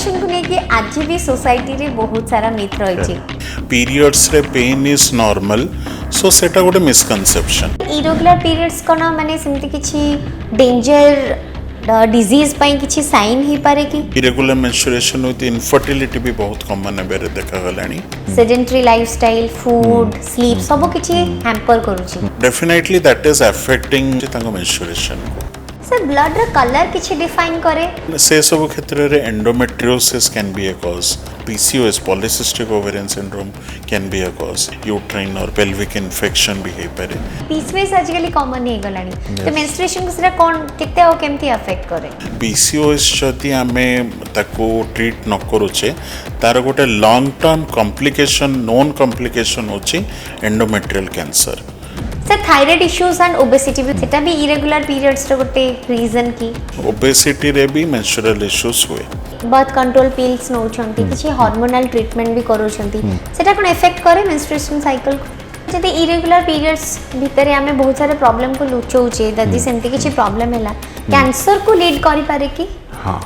Menstruation को लेके आज भी सोसाइटी रे बहुत सारा मिथ रही पीरियड्स रे पेन इज नॉर्मल सो सेटा गोटे मिसकनसेप्शन इरेगुलर पीरियड्स कोना माने सेमति किछि डेंजर डिजीज पई किछि साइन ही पारे कि इरेगुलर मेंस्ट्रुएशन विथ इनफर्टिलिटी भी बहुत कॉमन है बेरे देखा गलानी सेडेंटरी लाइफस्टाइल फूड स्लीप सब किछि हैम्पर करूछि डेफिनेटली दैट इज अफेक्टिंग तांको मेंस्ट्रुएशन को सर ब्लड रे कलर किछि डिफाइन करे से सब क्षेत्र रे endometriosis can be a cause PCOS polycystic ovarian syndrome can be a cause uterine or pelvic infection भी हे पारे पीसीओएस आजकल कॉमन हे गलानी तो मेंस्ट्रुएशन को सेरा कोन केते और केमती अफेक्ट करे पीसीओएस जदि आमे ताको ट्रीट न करूचे तार गोटे long term complication known complication होची endometrial cancer sir thyroid issues and obesity भी सेटा भी इरेगुलर पीरियड्स रो गोटे रीजन की ओबेसिटी रे भी मेंस्ट्रुअल इश्यूज हुए बर्थ कंट्रोल पिल्स नौछंती किछि हार्मोनल ट्रीटमेंट भी करूछंती सेटा कोन इफेक्ट करे मेंस्ट्रुएशन साइकिल को जदि इरेगुलर पीरियड्स भीतर आमे बहुत सारे प्रॉब्लम को लुचौचे जदि सेमती किछि प्रॉब्लम हैला कैंसर को लीड करि पारे कि हां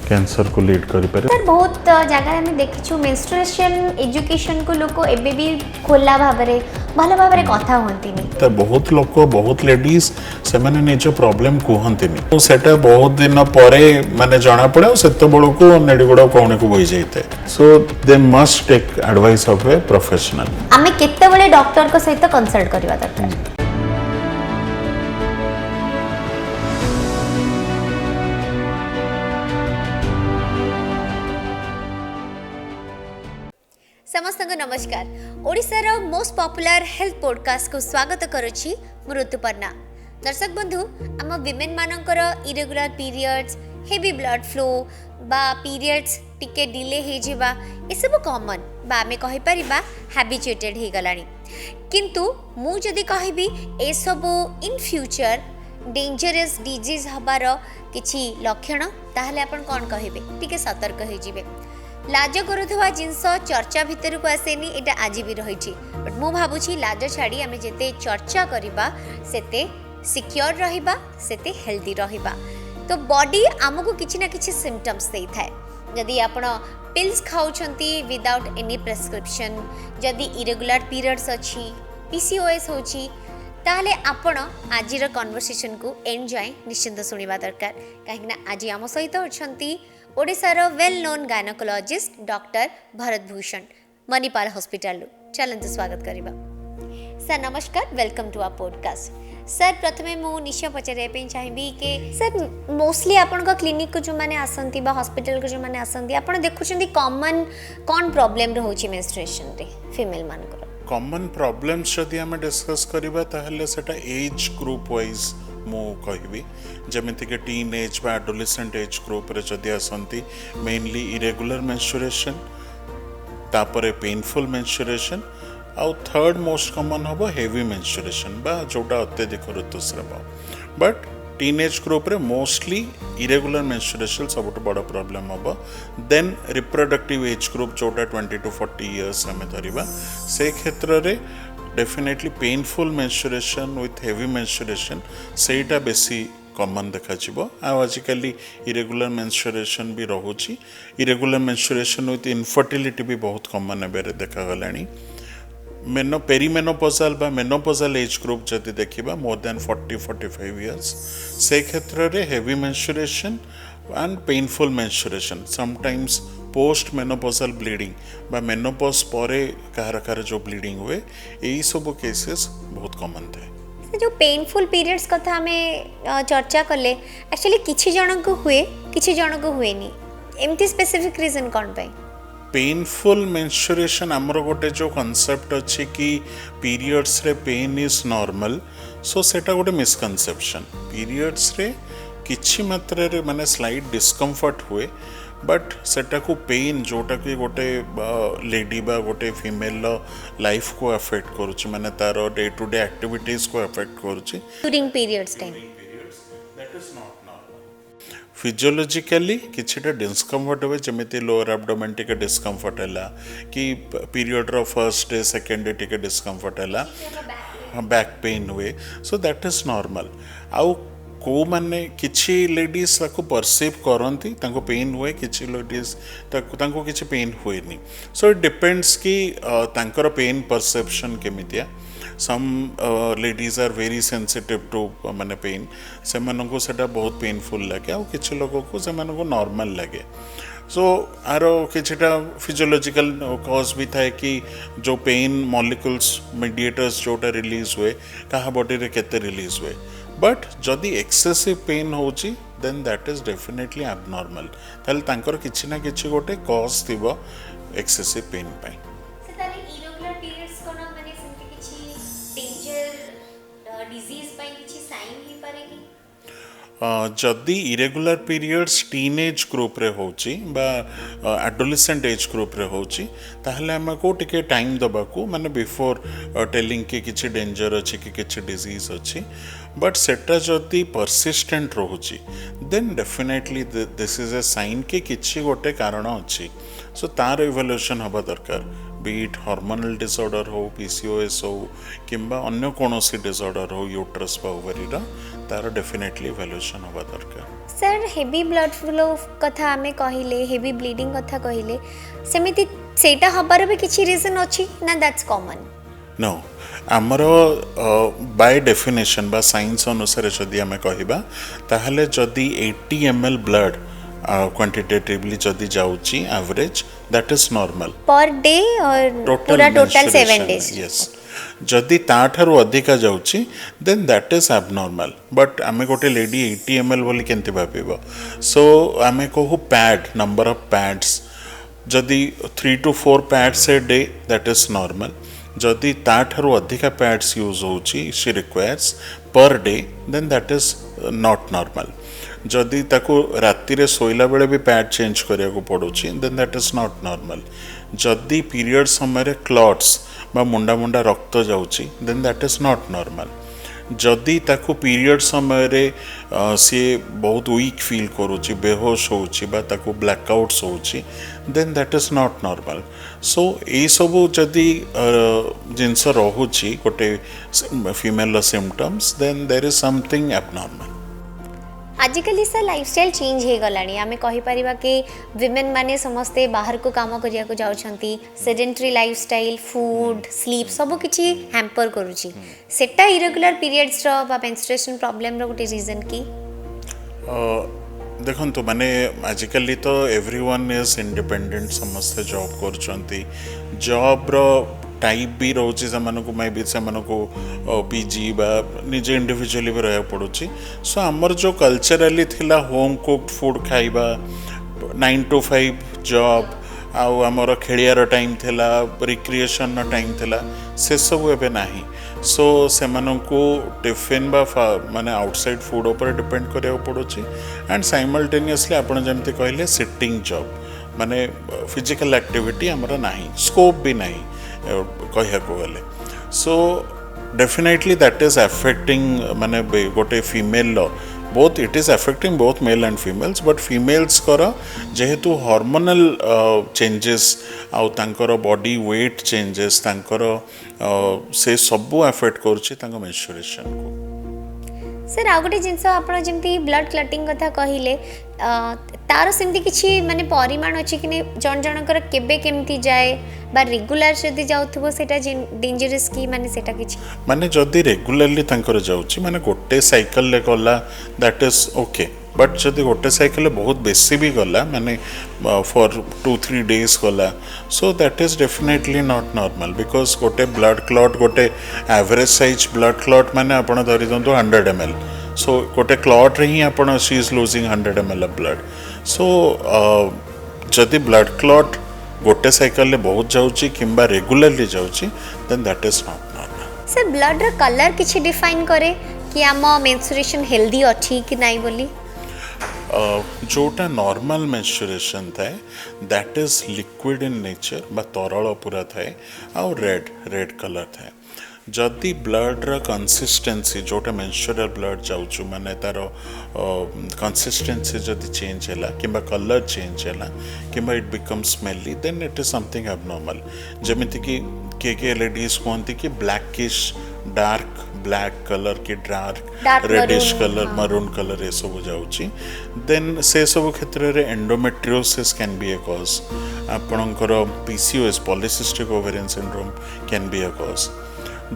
कैंसर को लीड करि पारे सर बहुत जगह में देखिछु मेंस्ट्रुएशन एजुकेशन को लोक एबे भी खोला भाबरे भलो भाबरे कथा होंतिनी त बहुत लोक बहुत लेडीज से माने निज प्रॉब्लम कहंतिनी तो सेटा बहुत दिन परे माने जाना पड़े सेतो बळो को नेडिगुडा कोणे को बोई जाइते so they must take advice of a professional आमे केते बळे डॉक्टर को सहित कंसल्ट करबा दरकार समस्त नमस्कार ओडिशार मोस्ट पॉपुलर हेल्थ पॉडकास्ट को स्वागत करुछि ऋतुपर्णा दर्शक बंधु आम विमेन मानकर irregular periods heavy blood flow बा पीरियड्स टिके डिले हे जिबा ए सब कॉमन बा आमे कहि परिबा हैबिचुएटेड हे गलानी किंतु मु जदी कहबी ए सब इन फ्यूचर डेंजरस डिजीज हबार किछि लक्षण ताहले आपण कोन कहबे टिके सतर्क हे जिवे लाज करुवा जिनस चर्चा भितर को आसेनी एटा आज भी रही बट मु भावुछि लाज छाड़ी आमे जेते चर्चा करिबा सेते सिक्योर रहिबा सेते हेल्दी रहिबा तो बॉडी आमको किछि ना किछि सिम्पटम्स देई थाए जदि आपण पिल्स खाउछंती विदाउट एनी प्रेस्क्रिप्शन जदि इरेगुलर पीरियड्स अछि पीसीओएस होछि ताहले आपण आजिर कन्वर्सेशन को एंड जाय निश्चिंत सुनिबा दरकार काहेकि ना आज आम सहित अछंती ओडिशार well known gynaecologist doctor Bharat Bhushan Manipal hospital चलते स्वागत करिबा सर नमस्कार welcome to our podcast sir प्रथमे मु निश्चय पचारे पे चाहिबी के सर मोस्टली आपण का क्लिनिक को जो माने आसंती बा हॉस्पिटल को जो माने आसंती आपण देखुछंती कॉमन कोन प्रॉब्लम रहउची मेंस्ट्रुएशन रे फीमेल मानकर कॉमन प्रॉब्लम्स जदि हम डिस्कस करिबा ताहले सेटा एज ग्रुप वाइज मु कहबी जमिति के टीन एज बा एडोलेसेंट एज ग्रुप रे जदि आसंती मेनली इरेगुलर मेंस्ट्रुएशन तापरे पेनफुल मेंस्ट्रुएशन आउ थर्ड मोस्ट कॉमन हबो हेवी मेंस्ट्रुएशन बा जोटा अत्यधिक ऋतुस्राव बट टीनेज ग्रुप रे मोस्टली इरेगुलर मेंस्ट्रुएशन सबुठ बड़ प्रॉब्लम हबो देन रिप्रोडक्टिव एज ग्रुप जोटा 20 to 40 इयर्स हमें धरिबा से क्षेत्र रे definitely painful menstruation with heavy menstruation सेटा बेसी कॉमन देखा जिवो आजिकली इरेगुलर मेंस्ट्रुएशन भी रहुची इरेगुलर मेंस्ट्रुएशन विथ इनफर्टिलिटी भी बहुत कॉमन है बेरे देखा गलानी पेरीमेनोपोजाल बा मेनोपोजाल एज ग्रुप जदि देखिबा मोर देन 40-45 इयर्स से क्षेत्र रे heavy menstruation and painful menstruation sometimes post menopausal bleeding बा मेनोपोज परे कार जो ब्लीडिंग हुए यही सब केसेस बहुत कॉमन थे जो पेनफुल पीरियड्स कथा हमें चर्चा कले एक्चुअली किछि जन को हुए किछि जन को हुएनी एमती स्पेसिफिक रीजन कोन पे पेनफुल मेंस्ट्रुएशन हमरो गोटे जो कांसेप्ट अछि कि पीरियड्स रे पेन इज नॉर्मल सो सेटा गोटे मिसकनसेप्शन पीरियड्स रे किछि मात्रा रे माने स्लाइट डिस्कम्फर्ट हुए बट सेटा को पेन जोटा कि गोटे लेडी बा गोटे फीमेल लाइफ को अफेक्ट करूची माने तार डे टू डे एक्टिविटीज को अफेक्ट करूची during periods time that is not physiologically किछिटा डिस्कम्फर्ट हुए जमिति लोअर एब्डोमेन टिके डिस्कम्फर्ट हैला कि पीरियड रो फर्स्ट डे सेकंड डे टिके डिस्कम्फर्ट हैला बैक पेन हुए सो दैट इज नॉर्मल आउ को माने किछि लेडीज ताको परसीव करती ताको पेन हुए किछि लेडीज ताको किछि पेन हुएनी सो इट डिपेंड्स कि तांकर पेन परसेप्शन केमितिया some ladies are very sensitive to माने पेन से मानको सेटा बहुत पेनफुल लगे आ किछि लोगों को से मानको नॉर्मल लगे सो आर किछिटा फिजियोलॉजिकल कॉज भी थाए कि जो पेन मॉलिक्यूल्स मीडिएटर्स जोटा रिलीज हुए कहा बॉडी रे केते रिलीज हुए बट जदि एक्सेसिव पेन होची then that is definitely abnormal ताले तांकर किछि ना किछि गोटे कॉज थिबो एक्सेसिव पेन पई से ताले इरेगुलर पीरियड्स कोन माने सेमति किछि डेंजर डिजीज पई किछि साइन ही पारेगी जदि इरेगुलर पीरियड्स टीनेज ग्रुप रे होची बा एडोलेसेंट एज ग्रुप रे होची ताहले हमको टिके टाइम दबाकू माने बिफोर टेलिंग कि किछि डेंजर अछि कि किछि डिजीज अछि बट सेटा जदि परसिस्टेंट रहुची then definitely this is a sign कि किछि गोटे कारण अछि सो तार इवोल्यूशन हबा दरकार बीट हार्मोनल डिसऑर्डर हो पीसीओएस हो किंबा अन्य कोनोसी डिसऑर्डर हो यूट्रस बा ओवरी रा तार डेफिनेटली इवोल्यूशन हबा दरकार सर हेवी ब्लड फ्लो कथा आमे कहिले हेवी ब्लीडिंग कथा कहिले सेमिति सेटा हबार भी किछि रीजन अछि ना दैट्स कॉमन नो आमर बाय डेफिनेशन बा साइंस अनुसार जदि आमे कहिबा ताहले जदि 80 ml ब्लड क्वांटिटेटिवली जदि जाउची average that is normal per day और पूरा टोटल 7 डेज यस जदि ताठारु अधिका जाउची then that is abnormal but आमे गोटे लेडी 80 ml बोली केनते भाबिबो सो आमे कहू पैड नंबर ऑफ पैड्स जदि 3 to 4 pads a day that is normal जदि ताठारु अधिका पैड्स यूज होची she requires per day then that is not normal जदि ताको राति रे सोइला बेले भी पैड चेंज करिया को पड़ुची then that is not normal जदि पीरियड समय रे क्लॉट्स बा मुंडा मुंडा रक्त जाउची then that is not normal जदि ताको पीरियड समय रे सी बहुत वीक फील करूची बेहोश होची बा ताको ब्लैकआउट्स होची then that is not normal so ए सबु जदि जिनस रहुची गोटे female symptoms then there is something abnormal आजिकल सर लाइफस्टाइल चेंज हो गलानी आमे कहि परिबा कि विमेन माने समस्ते बाहर को काम करिया को जाउछंती सेडेंटरी लाइफस्टाइल फूड स्लीप सब किछि हैम्पर करूची सेटा इरेगुलर पीरियड्स रो बा मेंस्ट्रुएशन प्रॉब्लम रो गोटे रीजन की देखो माने आजिकल तो एवरीवन इज इंडिपेंडेंट समस्त जॉब करछंती जॉब रो टाइप भी रोचे से मैं भी से पीजी बा निजे इंडिविजुअली भी रहा पड़ुची सो आमर जो कल्चरली थिला होम कुक्ड फूड खाइबा 9 to 5 जॉब आउ आमर खेलियार टाइम थिला रिक्रिएशन टाइम थिला से सब एबे नाही सो से टिफिन बा माने आउटसाइड फूड ऊपर डिपेंड करिया पड़ुची एंड साइमल्टेनियसली आपण जेमते कहले सिटिंग जॉब माने फिजिकल एक्टिविटी आमर नाही स्कोप भी नाही कह गले so definitely that is affecting माने गोटे female both it is affecting both male and females but females कर जेहेतु हार्मोनल चेंजेस आउ तांकर बॉडी वेट चेंजेस तांकर से सबू अफेक्ट करुछि तांको मेंस्ट्रुएशन को सर आ गोटे जिनस आपण जेमती ब्लड क्लटिंग कथा कहिले तार सेमती किछि माने परिमाण अछि कि जन जनकर केबे केमती जाए बा रेगुलर जदि जाउथबो सेटा डेंजरस की माने सेटा किछि माने जदि रेगुलरली तांकर जाउछि माने गोटे साइकिल ले गला दैट इज ओके बट जदि गोटे साइकिल बहुत बेसी भी गला माने फॉर 2-3 डेज गला so that is definitely not normal because गोटे ब्लड क्लॉट गोटे एवरेज साइज ब्लड क्लॉट माने आपण धरि दंतु 100 ml सो गोटे क्लॉट रे ही आपण she is losing 100 ml of blood so जदि ब्लड क्लॉट गोटे साइकिल ले बहुत जाउची किंबा रेगुलरली जाउची then that is not normal sir blood रो कलर किछि डिफाइन करे कि आम मेंस्ट्रुएशन हेल्दी अछि कि नाही बोली जोटा नॉर्मल मेंस्ट्रुएशन थाए that is liquid in nature बा तरल पूरा थाए आ रेड कलर थाए जदि ब्लड रा कंसिस्टेंसी जोटा मेंस्ट्रुअल ब्लड जाउछु माने तार कंसिस्टेंसी जदि चेंज हैला किंबा कलर चेंज हैला किंबा it becomes smelly then it is something abnormal जेमिति कि के लेडीज कहती कि ब्लैकिश डार्क ब्लैक कलर कि dark Dark reddish maroon, colour हाँ। मरून कलर ये सब जाउची देन से सब क्षेत्र रे endometriosis can be a cause आपणकर PCOS polycystic ovarian syndrome can be a cause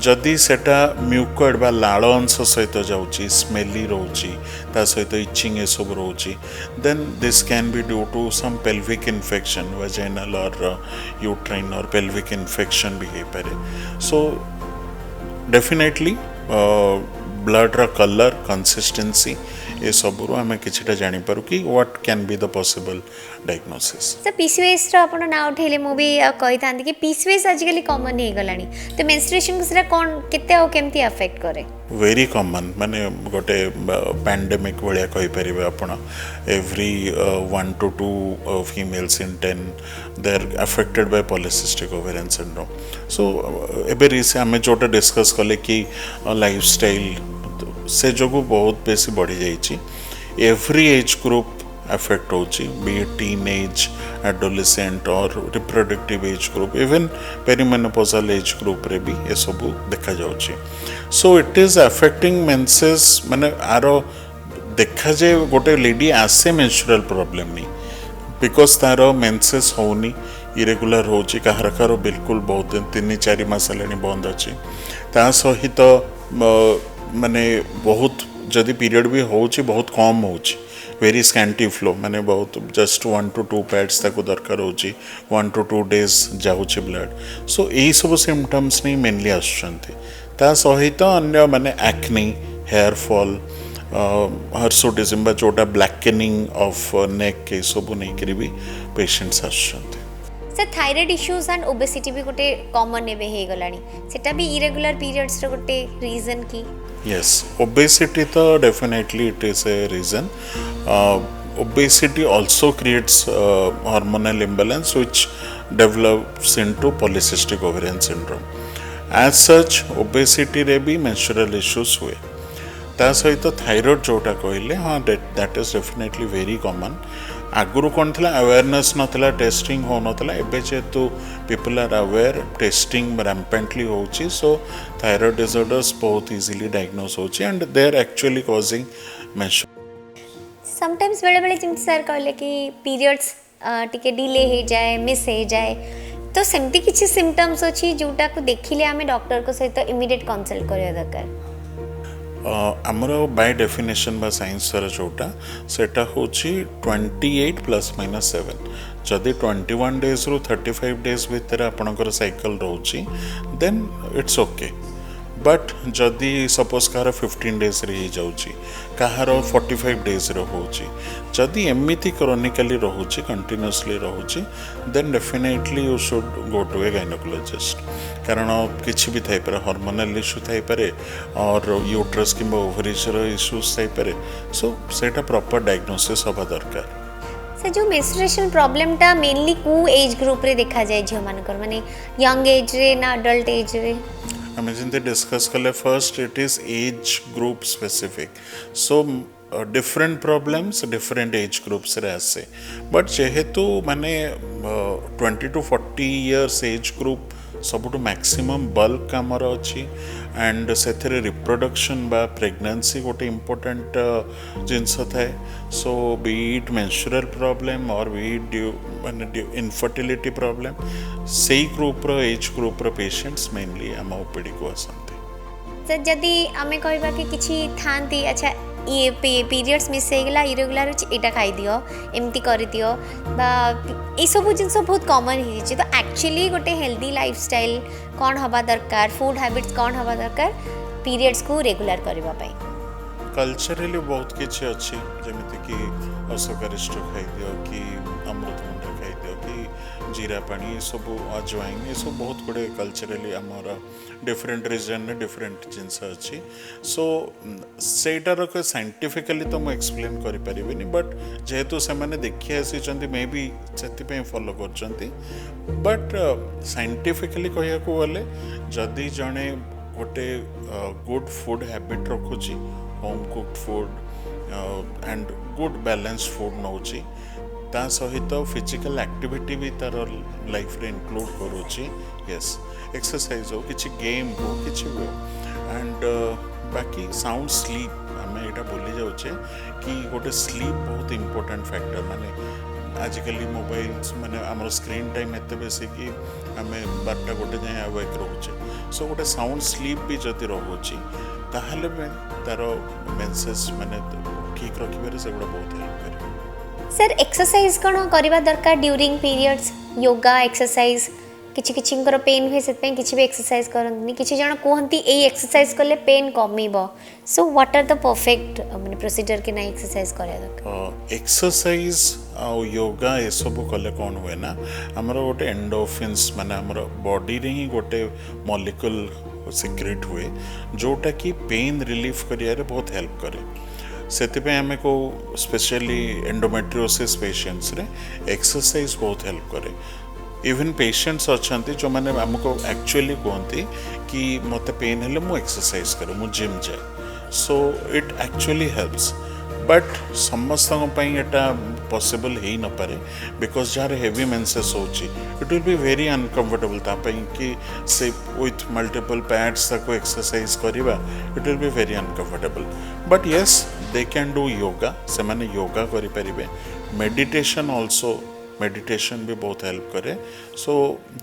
जदि सेटा म्यूकॉइड बा लाल अंश सहित जाउची स्मेली रोची ता सहित इचिंग ए सब रोची then this can be due to some pelvic infection vaginal or uterine or pelvic infection भी हो पारे सो डेफिनेटली ब्लड रा कलर कंसिस्टेंसी ये सबरू आम किछिटा जानी पारू कि what can be the possible diagnosis sir PCOS रो आपण ना उठेले मु भी कहि थांती कि पीसीओएस आजिकली कॉमन हे गलानी तो मेंस्ट्रुएशन को सेरा कोन केते ओ केमती अफेक्ट करे वेरी कॉमन माने गोटे पैंडेमिक भाया कही पारे आपण every 1 to 2 females in 10 they are affected by polycystic ovarian syndrome so एबे रिसे आमे जोटा डिस्कस कले कि लाइफस्टाइल से जो बहुत बेसी बढ़ी जाइए एवरी एज ग्रुप अफेक्ट होची बी teen age adolescent or reproductive age group even perimenopausal age group रे भी ये सब देखा जाउची so it is affecting menses माने आरो देखा जे गोटे लेडी आसे मेंस्ट्रुअल प्रॉब्लम नहीं बिकॉज तार मेंसेस होनी इरेगुलर होची कहार कहार बिल्कुल बहुत दिन 3-4 मास हेलानी बंद अच्छी ता सहित माने बहुत जदि पीरियड भी होची बहुत कम होची वेरी स्कैंटी फ्लो माने बहुत जस्ट 1 to 2 पैड्स ताको दरकार होची 1 to 2 डेज जाउची ब्लड सो यही सब सिम्पटम्स नहीं मेनली आसुचंती ता सहित अन्य माने एक्ने हेयर फॉल हर्सुटिज्म बा जोटा ब्लैकेनिंग ऑफ नेक के सब नहीं करी भी पेशेंट्स आसुचंती sir thyroid issues and obesity भी गोटे कॉमन एबे हे गलानी सेटा भी इरेगुलर पीरियड्स रो गोटे रीजन की yes obesity तो definitely it is a reason obesity also creates hormonal imbalance which develops into polycystic ovarian syndrome as such obesity रे भी menstrual issues हुए ता सहित थायराइड जोटा कहले हाँ that is definitely very common आगुरी कौन थी अवेयरनेस नाला टेस्टिंग हो नाला एवं जेहेतु people are aware testing rampantly होची सो थायराइड डिसऑर्डर्स बहुत इजीली डायग्नोज होची and they are actually causing menstrual sometimes बेले बेले जिम सर कहले कि पीरियड्स टिके डिले हो जाए मिस हो जाए तो सेमती किछि सिम्पटम्स अछि जोटा को देखिले आमे डॉक्टर को सहित इमीडिएट कंसल्ट करिया दरकार आमर बाय डेफिनेशन बा साइंस जोटा सेटा होची 28 ± 7 जदि 21 डेज रु 35 डेज भितर आपणकर साइकिल रोची देन इट्स ओके बट जदि सपोज कहार 15 डेज रे जाउची कहार 45 डेज रे होची जदि एमिति क्रोनिकली रोची कंटिन्यूअसली रोची then definitely you should go to a gynaecologist कारण किसी भी थाई पारे हार्मोनल इश्यू थाई पारे और यूट्रस किंबा ओवरीज रो इश्यूज थाई पारे सो सेटा प्रॉपर डायग्नोसिस होबा दरकार से जो मेंस्ट्रुएशन प्रॉब्लम टा मेनली को एज ग्रुप रे देखा जाए झियो मानकर माने यंग एज रे ना अडल्ट एज रे आम जी डिस्कस कले first it is age group specific so different problems different age groups रे आसे बट जेहेतु माने 20 to 40 इयर्स एज ग्रुप सबुठ मैक्सिमम बल्क आमर अच्छी एंड से रिप्रोडक्शन बा प्रेगनेंसी गोटे इम्पोर्टेंट जिनस थाए सो बी इट मेंस्ट्रुअल प्रॉब्लम और बी इट ड्यू माने इनफर्टिलिटी प्रॉब्लम से ग्रुप रो एज ग्रुप रो पेशेंट्स मेनली आम ओपीडी को आसंती सर जदि आमे कहबा कि किछि थांती अच्छा ये पीरियड्स मिस हो गला इरेगुलर एटा खाई दियो एमती कर दियो बा ये सब जिनस बहुत कॉमन हो तो एक्चुअली गोटे हेल्दी लाइफस्टाइल कौन हवा दरकार फूड हैबिट्स कौन हवा दरकार पीरियड्स को रेगुलर करबा पई कल्चरली बहुत किसी अच्छी जमीती कि अशोकारिष्ट खाई दियो कि अमृतभंडा खाई दियो कि जीरा पानी ये सब अजवाइन ये सब बहुत गुड़े कल्चरली आमर डिफरेंट रीजन डिफरेंट जिनस अच्छी सो सेटार साइंटिफिकली तो मुझे एक्सप्लेन करें बट जेहेतु से देखी आसी मे बी से फॉलो कर बट साइंटिफिकली कहया गले जदि जड़े गोटे गुड फूड हैबिट रखुची home cooked food and good balance food नौची ता सहित फिजिकल एक्टिविटी भी तार लाइफ रे इंक्लूड करुची यस एक्सरसाइज हो किछि गेम हो किछि भी हो एंड बाकी साउंड स्लीप आम यहाँ भूली जाऊे कि गोटे स्लीप बहुत इंपोर्टेंट फैक्टर माने आजिकल मोबाइल माने आम स्क्रीन टाइम एत बेसी कि आम 12टा गोटे जाए अवेक रोचे सो गोटे साउंड स्लीप भी जदि रोचे ताहले तार मेंसेस माने ठीक रखिबारे सेगुड़ा बहुत हेल्प करे। सर एक्सरसाइज कौन करवा दरकार ड्यूरिंग पीरियड्स योगा एक्सरसाइज किछि किछिंकर पेन हुए से किसी भी एक्सरसाइज करनी किसी जन कहती यही एक्सरसाइज कले पेन कमिब so what are the perfect माने प्रोसीजर कि ना एक्सरसाइज करिया दरकार एक्सरसाइज आ योगा ये सब कले कौन हुए ना आमर गोटे एंडोफिन्स माने आमर बॉडी रे ही गोटे मॉलिक्यूल सिक्रेट हुए जोटा कि पेन रिलीफ करियारे बहुत हेल्प करे से आम को स्पेशली एंडोमेट्रियोसिस पेशेंट्स रे एक्सरसाइज बहुत हेल्प करे। इवन पेशेंट्स अच्छा जो मैंने आमको एक्चुअली कहती कि मत पेन हेल्ले मु एक्सरसाइज करे मु जिम जाए so it actually helps but समस्त एटा पॉसिबल हो न पारे बिकॉज जार हेवी मेंसेस होची it will be very uncomfortable तापाई कि से विथ मल्टीपल पैड्स ताको एक्सरसाइज करिबा it will be very uncomfortable but yes they can do yoga से माने योगा करि परिबे मेडिटेशन आल्सो मेडिटेशन भी बहुत हेल्प करे सो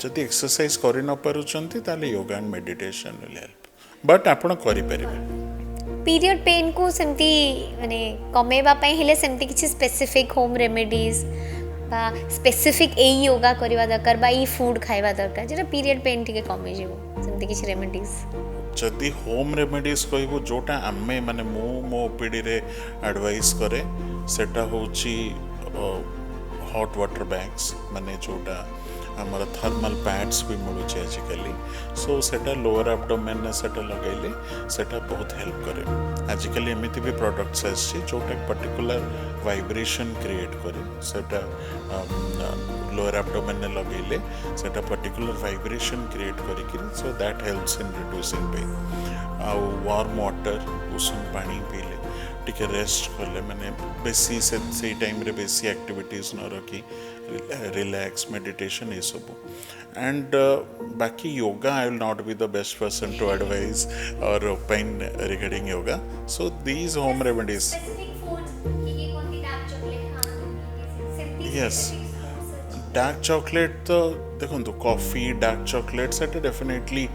जदि एक्सरसाइज करि न पारुचंती ताले yoga and meditation will help but आपण करि परिबे। पीरियड पेन को सेमती माने कमेबा पई हेले सेमती किछि स्पेसिफिक होम रेमेडीज बा स्पेसिफिक ए योगा करवा दरकार बा ई फूड खाइबा दरकार जेटा पीरियड पेन टिके कमे जेबो सेमती किछि रेमेडीज जदि होम रेमेडीज कहबो जोटा आमे माने मो ओपीडी रे एडवाइस करे सेटा होची हॉट वाटर बैग्स माने जोटा आमर थर्मल पैड्स भी मिलूँ आजिकल सो सेटा लोअर एब्डोमेन ने सेटा लगैले सेटा बहुत हेल्प करे आजिकल एमती भी प्रोडक्ट्स आछि जोटा पर्टिकुलर वाइब्रेशन क्रिएट करे सेटा लोअर एब्डोमेन ने लगैले सेटा पर्टिकुलर वाइब्रेशन क्रिएट करिक so that helps in reducing pain आ वार्म वाटर उषुम पानी पीले टिके रेस्ट कले मैंने बेसी से टाइम रे बेसी एक्टिविटीज न रखी रिलैक्स मेडिटेशन ये सब एंड बाकी yoga I will not be the best person to advise or opine regarding yoga so these home remedies yes dark chocolate तो देखो कॉफी डार्क चॉकलेट सेटा डेफिनेटली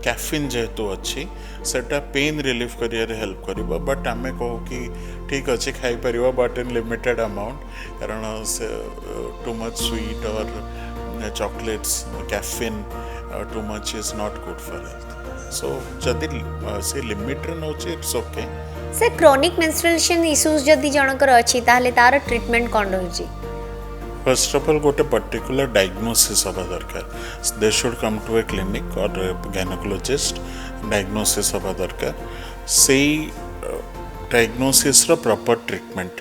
कैफिन जेहेतु अच्छी सेटा पेन रिलीफ करियर हेल्प करिबा बट आमे कहो कि ठीक अच्छे खाई परिबा बट इन लिमिटेड अमाउंट कारण से too much sweet or chocolates caffeine too much is not good for health so जदि से लिमिट रे नोचे it's okay. Sir chronic menstruation issues जदि जनकर अछि ताले तार ट्रीटमेंट कोन रहउची फर्स्ट ऑफ ऑल गोटे पर्टिकुलर डायग्नोसिस हवा दरकार they should come to a clinic or gynaecologist diagnosis हवा दरकार से डायग्नोसिस रो प्रॉपर ट्रीटमेंट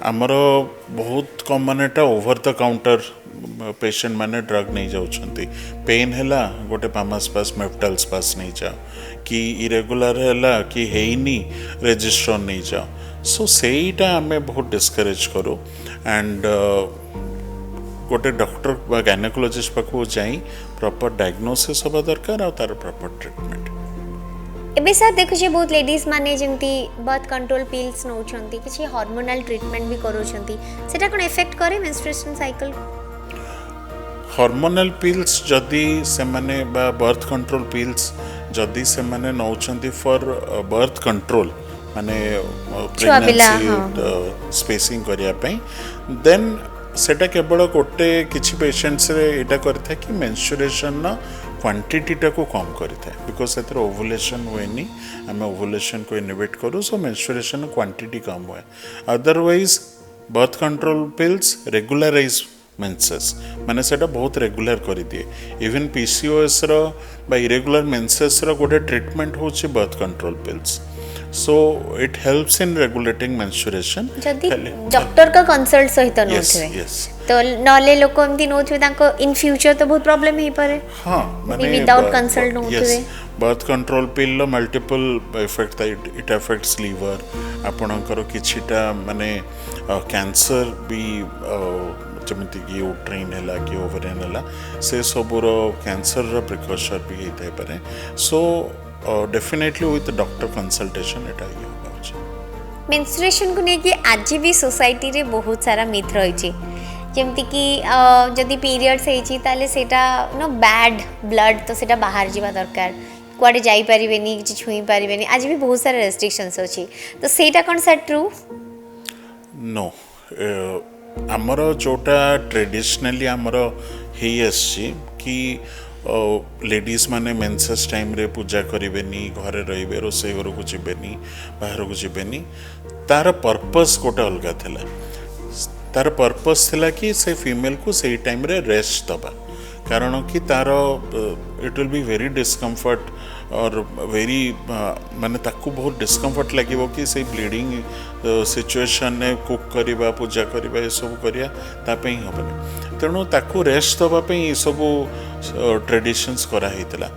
आमर बहुत common Etah over the counter patient माने ड्रग नहीं जाउछंती पेन हैला गोटे फार्मास पास मेफ्टल्स पास नहीं जाओ कि इरेगुलर हैला कि हेइनी रजिस्टर नहीं जाओ सो सेईटा हमें बहुत डिस्करेज करो एंड गोटे डॉक्टर बा गायनोकोलॉजिस्ट पाखु जाई प्रॉपर डायग्नोसिस हवा दरकार और तार प्रॉपर ट्रीटमेंट। एबे सर देखुछे बहुत लेडीज माने जेमती बर्थ कंट्रोल पिल्स नौछंती किछि हार्मोनल ट्रीटमेंट भी करूछंती सेटा कोन इफेक्ट करे मेंस्ट्रुएशन साइकिल हार्मोनल पिल्स जदि से माने बा बर्थ कंट्रोल पिल्स जदि से माने नौछंती फॉर बर्थ कंट्रोल माने प्रेगनेंसी स्पेसिंग करिया पई देन सेटा केवल गोटे किछि पेशेंट्स रे एटा करथा कि मेंस्ट्रुएशन ना क्वांटिटी टा को कम करता है बिकॉज से ओवुलेशन हुए नहीं आम ओवुलेशन को इनहिबिट करूँ सो मेंस्ट्रुएशन क्वांटिटी कम हुए otherwise birth control pills regularise menses माने सेटा बहुत रेगुलर कर दिए इवन पीसीओएस रो बा इरेगुलर मेंसेस रो गोटे ट्रीटमेंट होची birth control pills so it helps in regulating menstruation जदि डॉक्टर का कंसल्ट सहित नोथवे तो नले लोक एमती नोथवे ताको इन फ्यूचर तो बहुत प्रॉब्लम ही पारे हां माने विदाउट कंसल्ट नोथवे बर्थ कंट्रोल पिल लो multiple effect it affects liver आपणकर किछिटा माने कैंसर भी जमिति कि यूट्राइन है कि ओवरियन है से सबूर कैंसर प्रिकॉशन भी होता है so definitely with doctor consultation एटा ये होगा। मेंस्ट्रुएशन को लेकिन आज भी सोसाइटी रे बहुत सारा मिथ रही जमती कि जदि पीरियड्स होती ताले सेटा नो बैड ब्लड तो सेटा बाहर जावा दरकार कुआडे जाई परिबेनी किछि छुई परिबेनी आज भी बहुत सारा रेस्ट्रिक्शंस अछि तो सेटा कोन सा ट्रू नो आमर जोटा ट्रेडिशनली आमर हे आसी कि लेडीज माने मेंसेस टाइम रे पूजा करेनि घरे रहिबे रोसे घर को जीवेनि बाहर को जीवेनि तार पर्पस गोटे अलग थिला तार पर्पस थिला कि से फीमेल को सही टाइम रे रेस्ट दबा कारण कि तार it will be very discomfort और वेरी माने ताकू बहुत डिस्कम्फर्ट लगे कि से ब्लीडिंग सिचुएशन ने कुक करवा पूजा करवा ये सब करिया तापे ही हेनी तेणु ताकू रेस्ट दवाई ये सब ट्रेडिशंस कराइला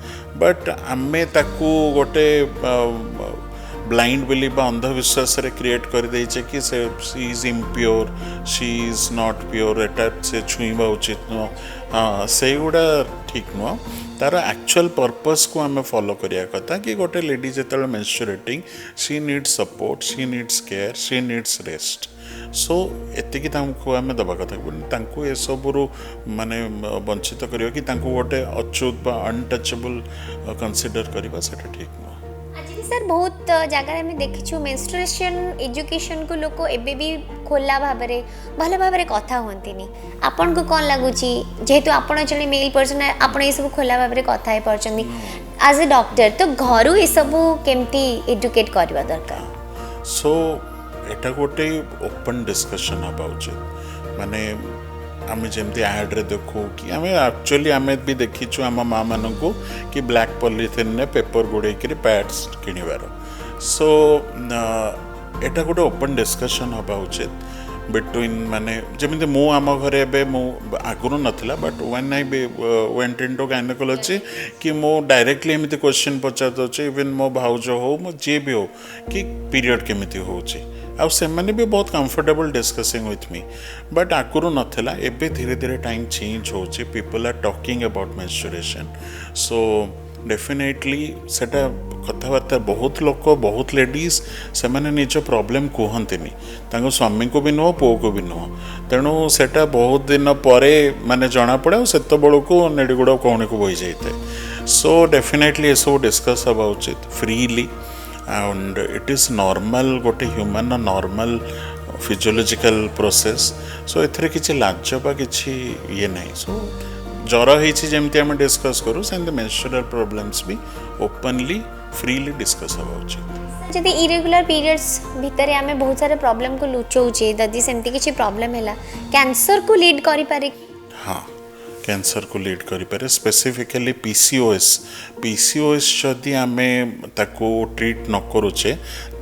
बट आमे ताकू गोटे ब्लाइंड बिलीव अंधविश्वास रे क्रिएट कर देचे कि she is impure she is not pure एटा से छुईबा उचित नुह से गुड़ा ठीक नुह तार एक्चुअल पर्पस को आम फॉलो करिया कथा कि गोटे लेडी जेतले menstruating she needs support she needs care she needs rest so एतिकी तांको आम दबा कथा तांको ए सबरु माने वंचित करियो कि तांको गोटे अछूत बा अनटचेबल कंसीडर करबा सेटा ठीक नुह आज भी सर बहुत जगह में देखिछु मेंस्ट्रुएशन एजुकेशन को लोक एबे भी खोला भाबरे भल भाबरे कथा होंतिनी आपन को कोन लागुची जेहेतु आपण जने मेल पर्सन आपण ए सब खोला भाबरे कथा हे परचंदी एज ए डॉक्टर तो घरु ए सब केमती एजुकेट करबा दरकार सो एटा गोटे ओपन डिस्कशन अबाउट माने आम जमी एड रे देखू कि आम एक्चुअली आम भी देखीचु आम माँ मान को कि ब्लैक पॉलिथिन ने पेपर गुड़े पैड्स किणवार सो एटा गोटे ओपन डिस्कशन हवा उचित बिटवीन माने जमी मु आम घरे एबे मु आगुरु नथिला but when I went into gynaecology कि मु डायरेक्टली एमती क्वेश्चन पचार दउचे इवन मो भाउज हो मो जे भी हो कि पीरियड केमिति होउची आउ से माने भी बहुत comfortable discussing with me but आगुरु नथिला एबे धीरे धीरे टाइम चेंज होची people are talking about menstruation so definitely सेटा कथबार्ता बहुत लोक बहुत लेडीज से माने निज प्रॉब्लम कहतनी तांको स्वामी को भी नुह पुओ को भी नुह तेणु सेटा बहुत दिन पर माने जना पड़े सेत बड़ को नेड़ीगुड़ कौन को बही जाए सो डेफिनेटली ये सब डिस्कस हवा उचित freely and it is normal गोटे human normal physiological process so एथरे किछि लाज बा किछि ये नहीं सो ज्वर होती जमी आम डिस्कस करूँ से मेंस्ट्रुअल प्रॉब्लम्स भी ओपनली फ्रीली डिस्कस हवा उचित जदि इरेगुलर पीरियड्स भितर आम बहुत सारे प्रॉब्लम को लुचौचे जदि सेमती किछि प्रॉब्लम हैला कैंसर को लीड करि पारे हाँ कैंसर को लीड करि पारे स्पेसिफिकली पीसीओएस जदि आम ताको ट्रीट न करूचे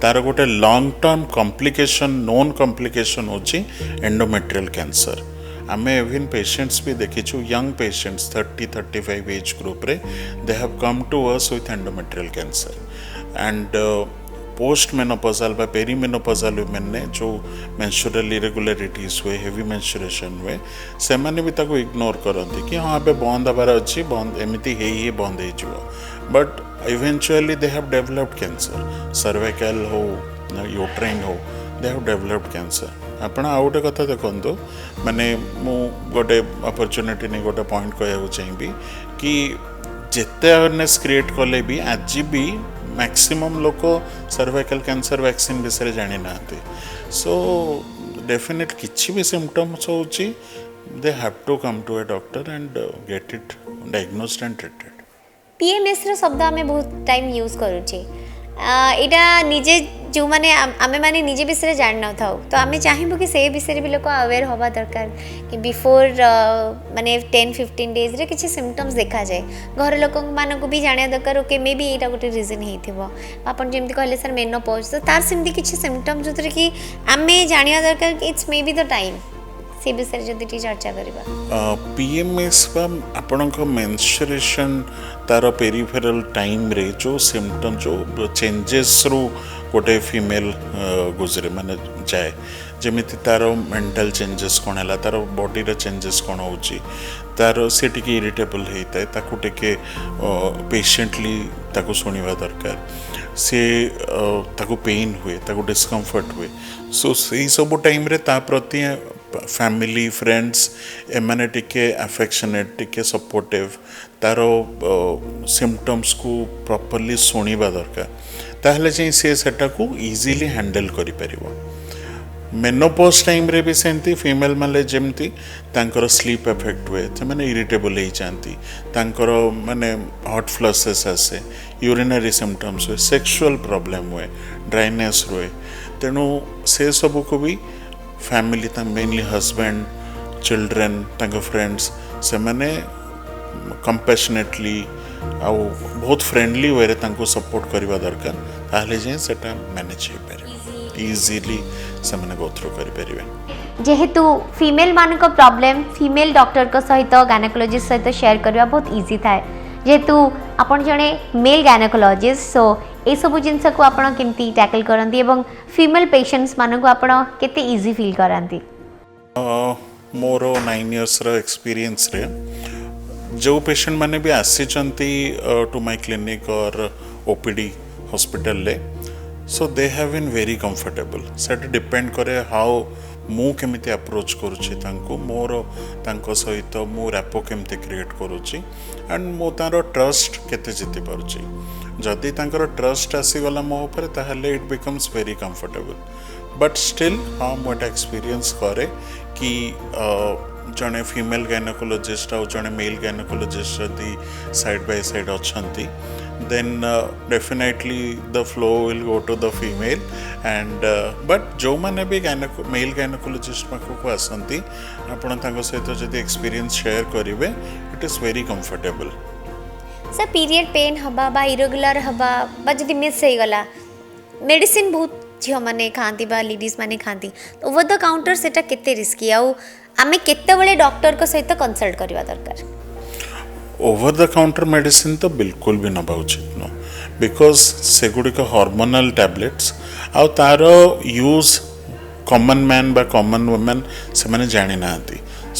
तार गोटे long term complication known complication होची एंडोमेट्रियल कैंसर आम इवन पेशेंट्स भी देखीचु यंग पेशेंट्स 30-35 एज ग्रुप रे they have come to us with endometrial cancer and post menopausal बा पेरीमेनोपॉजल वुमेन ने जो मेंस्ट्रुअल इरेगुलरिटीज हुए हेवी मेंस्ट्रुएशन हुए से माने भी ताको इग्नोर करती कि हाँ ए बंद हबार अच्छी बंद एमती ही बंद हो but eventually they have developed cancer cervical हो यूट्राइन हो दे हैव डेवलप्ड कैंसर आपण आउ गोटे कथा देखो माने मु गोटे अपॉर्चुनिटी नहीं गोटे पॉइंट कहूँ चाहिए कि जिते अवेयरनेस क्रिएट कले भी आज भी मैक्सिमम लोक सर्वाइकल कैंसर वैक्सीन विषय जानी ना सो डेफिनेट किसी भी सिम्पटम्स हो they have to come to a doctor and get it diagnosed and treated PMS रो शब्द आम बहुत टाइम यूज करूचे एटा निजे जो माने आमे माने निजे विषय जान न थाउ तो आमे चाहिबो कि से विषय भी लोक अवेयर होबा दरकार कि बिफोर माने 10-15 डेज रे किछि सिम्पटम्स देखा जाए घर लोक मान को भी जानिया दरकार ओके मे बी एटा गोटे रीजन हेथिबो आपन जेमति कहले सर मेनोपॉज तो तार सिमति किछि सिम्पटम्स जोतरे कि आमे जानिया दरकार कि it's may be the time से विषय जदि टी चर्चा करबा पीएमएस बा आपनक मेंस्ट्रुएशन तार पेरिफेरल टाइम रे जो सिम्पटम जो चेंजेस रू गोटे फीमेल गुजरे माने जाए जमीती तार मेंटल चेंजेस कौन है तार बॉडी रे चेंजेस कौन हो तार से टिके इरिटेबल होता है ताकू टिके पेशेंटली ताकू सुनिबा दरकार से ताकू पेन हुए ताकू डिस्कम्फर्ट हुए सो से सब टाइम रे ता प्रति फैमिली फ्रेंड्स एमाने टिके अफेक्शनेट टिके सपोर्टिव तार सिम्पटम्स को प्रॉपर्ली सुनिबा दरकार ताहले जे से सेटा को इजीली हैंडल करि परिबो मेनोपॉज टाइम रे भी सेमती फीमेल माने जेमती तांकर स्लीप इफेक्ट हुए से माने इरिटेबल हो जाती तांकर माने हॉट फ्लशेस आसे यूरिनरी सिम्पटम्स हुए सेक्सुअल प्रॉब्लम हुए ड्राइनेस हुए तेणु से सब को भी family mainly husband children friends से माने कंपैशनेटली आउ बहुत फ्रेंडली वे रे तांको सपोर्ट करबा दरकार ताहले जे सेटा मैनेज हो पारे इजीली से माने गो थ्रू करि परिबे जेहेतु फीमेल मान को प्रॉब्लम फीमेल डॉक्टर को सहित गायनेकोलॉजिस्ट सहित शेयर करबा बहुत इजी थाए जेहेतु आपण जणे मेल गायनेकोलॉजिस्ट सो ए सब जिनस को आपण केमती टैकल करंती एवं फीमेल पेशेंट्स मान को आपण केते इजी फील करंती मोर 9 इयर्स रो एक्सपीरियंस रे जो पेशेंट माने भी आसी to my clinic or OPD hospital ले so they have been very comfortable सेट डिपेंड करे हाउ मु केमिति अप्रोच करूची तांको मोर तांको सहित मु रैपो केमिति क्रिएट करूची एंड मो तारो ट्रस्ट केते जिति पारुची जदि तांकर ट्रस्ट आसी गला मो ऊपर ताहले it becomes very comfortable but still हाँ मोटा एक्सपीरियंस करे कि जड़े फीमेल गायनेकोलॉजिस्ट और जड़े मेल गायनेकोलॉजिस्ट यदि साइड बाय साइड अच्छा then definitely the flow will go to the female and but जो मैंने भी मेल गायनेकोलॉजिस्ट पाखक आसती आपण सहित जब एक्सपीरियंस शेयर करेंगे it is very comfortable sir period pain हवा बा इरेगुलर हवा बा जदि मिस हो गला मेडिसिन बहुत झील मैंने खाती बा लेडीज मैंने खाती ओवर द काउंटर सेटा केते रिस्की आउ आमे केते बळे डॉक्टर को सहित कंसल्ट करबा दरकार ओवर द काउंटर मेडिसिन तो बिल्कुल भी नबा उचित नो बिकॉज से गुड़िक हार्मोनल टैबलेट्स आउ तार यूज कॉमन मैन बा कॉमन वुमेन से माने जानी ना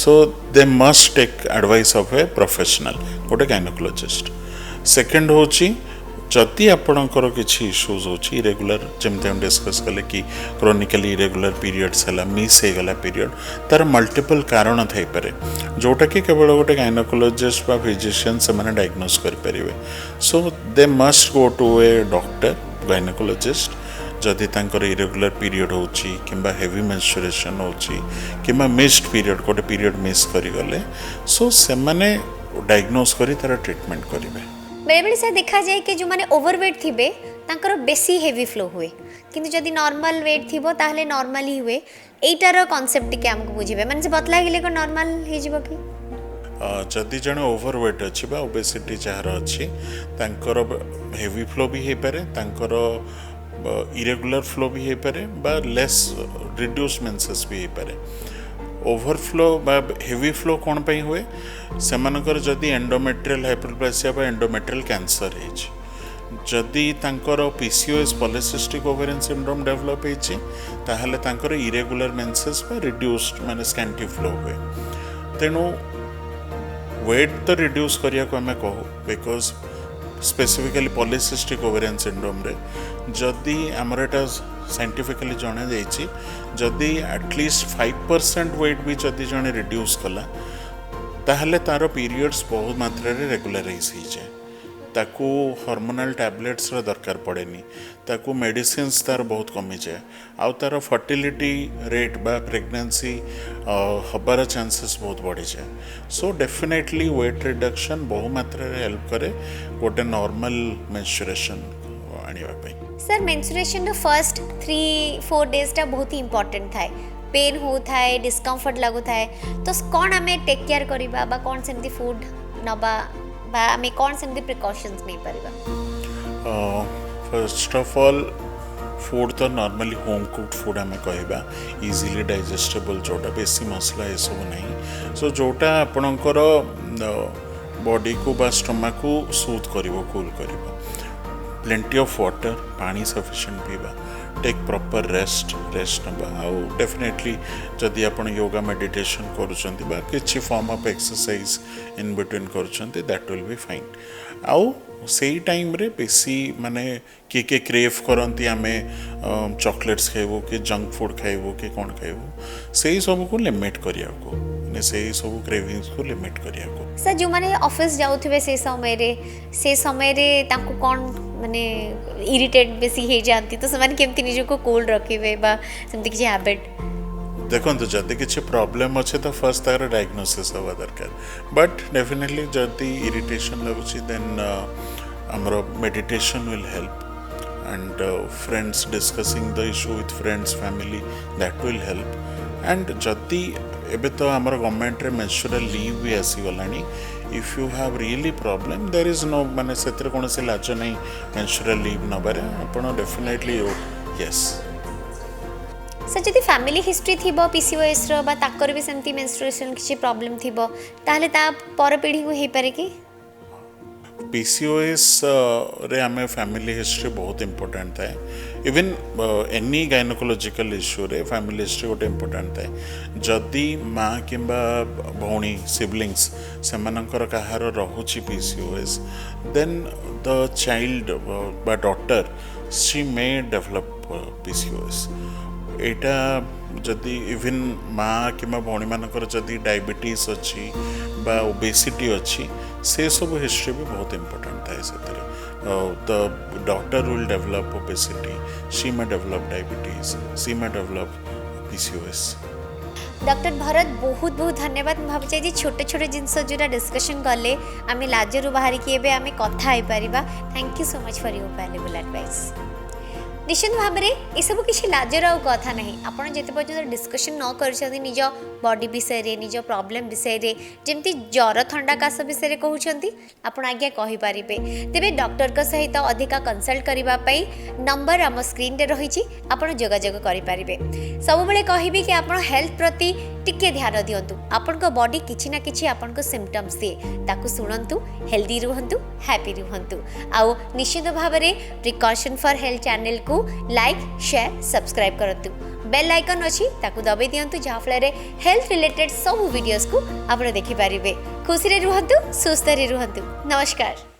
so they must take advice of a professional गोटे गायनेकोलॉजिस्ट सेकेंड होची जदि आपणकर किसी इश्यूज हो इरेगुलर जमते हम डिस्कस कले कि क्रोनिकली इरेगुलर पीरियड्स है मिस हो गला पीरियड तार मल्टीपल कारण थी पारे जोटा कि केवल गोटे गायनेकोलॉजिस्ट बा फिजिशियन से माने डायग्नोज करें so they must go to a doctor gynaecologist जदि तांकर इरेगुलर पीरियड हो किंबा हेवी मेंस्ट्रुएशन हो किंबा मिस्ड पीरियड गोटे पीरियड मिस करिगले सो से माने डायग्नोज करी तार ट्रीटमेंट करेंगे बेले बेले से देखा जाए कि जो माने ओवरवेट थिबे तांकर बेसी हेवी फ्लो हुए किंतु जदि नॉर्मल वेट थिबो ताहले नॉर्मल ही हुए एटार कांसेप्ट के हमको बुझिबे माने से बतला गेले को नॉर्मल हे जिवो कि जदि जने ओवरवेट अछि बा ओबेसिटी जहार अछि तांकर हेवी फ्लो भी हे पारे तांकर इरेगुलर फ्लो भी हे पारे बा लेस रिड्यूस मेंसेस भी हे पारे ओवरफ्लो बा हेवी फ्लो कौन पे हुए सेमानकर जदि एंडोमेट्रियल हाइपरप्लेसिया बा एंडोमेट्रियल कैंसर है जदि तांकर PCOS polycystic ovarian syndrome develop होइछि ताहले तांकर इरेगुलर मेंसेस बा रिड्यूस्ड माने स्कैंटी फ्लो हुए तेणु वेट तो रिड्यूस करिया को हमें कहू because specifically polycystic ovarian syndrome रे जदि आमर एटा साइंटिफिकली जणा जाइछि जदि एटलिस्ट 5% वेट भी जदि जणे रिड्यूस कला ताहले तार पीरियड्स बहुत मात्रा रे रेगुलराइज हो जाए ताकू हार्मोनल टैबलेट्स रे दरकार पड़ेनी ताकू मेडिसिन्स तार बहुत कमी जाए आउ तार फर्टिलिटी रेट बा प्रेगनेंसी हबार चांसेस बहुत बढ़ी जाए सो डेफिनेटली वेट रिडक्शन बहु मात्रा रे हेल्प करे गोटे नॉर्मल मेंस्ट्रुएशन आनिबा पई sir menstruation row first 3-4 days टा बहुत ही इंपोर्टेंट थाए पेन हो थाए डिस्कम्फर्ट लागू थाए तो कौन आमे टेक केयर करिबा बा कौन सेमती फूड नबा बा आमे कौन सेमती प्रिकॉशंस नै परिबा फर्स्ट ऑफ ऑल फूड तो नॉर्मली होम कुक्ड फूड आम कहवा इजिली डाइजेस्टेबल जोटा बेसी मसला ये सब नहीं सो जोटा आपणकर बॉडी को बा स्टमक को सूद करिवो कूल करिवो प्लेंटी ऑफ वाटर पानी सफिशिएंट पीवा टेक प्रॉपर रेस्ट नबा आउ डेफिनेटली जदि आपण योगा मेडिटेशन करूछंती बा किछि form of exercise in between करूछंती दैट विल बी फाइन आउ सेई टाइम रे बेसी माने के क्रेव करंती आमे चॉकलेट्स खाइबो कि जंक फूड खाइबो कि कोन खाइबो सेई सब को लिमिट करिया को ने सेई सब क्रेविंग्स को लिमिट करिया को सर जो माने ऑफिस जाउथिबे से समय रे तांको कोन माने इरिटेट बेसी हे जानती तो समान केमति निजो को कूल रखिबे बा सेमति कि हैबिट देखो जदि किसी प्रॉब्लम अच्छे तो फर्स्ट तार डायग्नोसिस हवा दरकार बट डेफिनेटली जदि इरिटेशन लगुच देन आमर meditation will help and friends discussing the issue with friends family that will help and जदि एबे तो आमर गवर्नमेंट रे मेंस्ट्रुअल लीव भी आसीगलानी if you have really problem there is no माने सेतिर कोनोसी लाज नहीं मेंस्ट्रुअल लीव नबारे आपण डेफिनेटली यस सर जदि फैमिली हिस्ट्री थिबो पीसीओएस रो बा ताकर भी सेमती मेंस्ट्रुएशन किछि प्रॉब्लम थिबो ताहले ता पर पीढ़ी को हे पारे कि पीसीओएस रे हमें फैमिली हिस्ट्री बहुत इंपोर्टेंट है इवन एनी गायनोकोलॉजिकल इश्यू रे फैमिली हिस्ट्री गोटे इंपोर्टेंट है जदि माँ किंबा भौणी सिबलिंग्स सेमानंकर कहार रहुछि पीसीओएस देन द चाइल्ड बा daughter she may develop PCOS एटा जदि इवन माँ कि भौणी मानकर जदि डायबिटीज अच्छी बा ओबेसिटी अच्छी से सब हिस्ट्री भी बहुत इंपोर्टेंट है the daughter will develop obesity she may develop diabetes she may develop PCOS doctor Bharat बहुत बहुत धन्यवाद भावुचे जे छोटे छोटे जिनस जोरा डिस्कशन कले आम लाजरू बाहर कि आम कथा हो Paribas thank you so much for your valuable advice निश्चित भाव में ये सब किसी लाजर आ कथा नहीं आपड़ जिते पर्यटन डिस्कसन न कर निज बॉडी विषय निज प्रॉब्लम विषय जमती ज्वर थंडा काश विषय कहते आपड़ आज्ञा कहींपारे तेरे डॉक्टर सहित अधिका कंसल्ट करने नंबर आम स्क्रीन रे रही आपड़ जोगाजोग करेंगे सब बेले कहबी कि आप हेल्थ प्रति टिके ध्यान दिंतु आपण बॉडी किछि ना किछि आपण सिम्पटम्स दिए ताकू शुणु हेल्दी रुहंतु हैप्पी रुहंतु आउ निश्चित भाव में प्रिकॉशन फॉर हेल्थ चैनल को लाइक शेयर सब्सक्राइब करंतु बेल आइकन अच्छी ताकू दबाई दिंतु जहाँफल हेल्थ रिलेटेड सब वीडियोस को आप देखिपारे खुशी रे रुहंतु सुस्थ रे रुहंतु नमस्कार।